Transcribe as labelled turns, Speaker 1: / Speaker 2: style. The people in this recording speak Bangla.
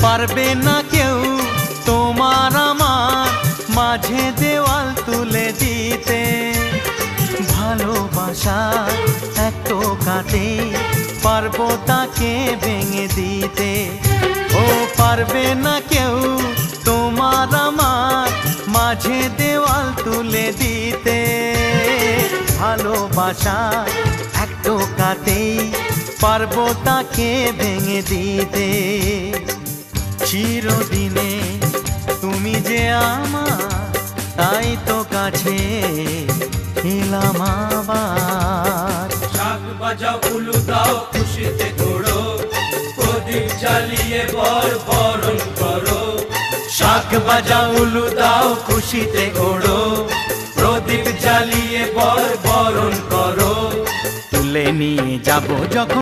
Speaker 1: পারবে না কেউ তোমার আমার মাঝে দেওয়াল তুলে দিতে। ভালোবাসা এক টোকাতে পারবো তাকে ভেঙে দিতে। ও পারবে না কেউ তোমার আমার মাঝে দেওয়াল তুলে দিতে। ভালোবাসা এক টোকাতেই পারবো তাকে ভেঙে দিতে। চিরদিনে তুমি যে আমার, তাই তো কাছে এলাম আবার।
Speaker 2: শাক বাজাও উলু দাও খুশিতে ঘোড়ো, প্রদীপ জ্বালিয়ে বর বরণ করো।
Speaker 1: শাক বাজাও উলু দাও খুশিতে ওড়ো, প্রদীপ জ্বালিয়ে বর বরণ করো। তুলে নিয়ে যাব যখন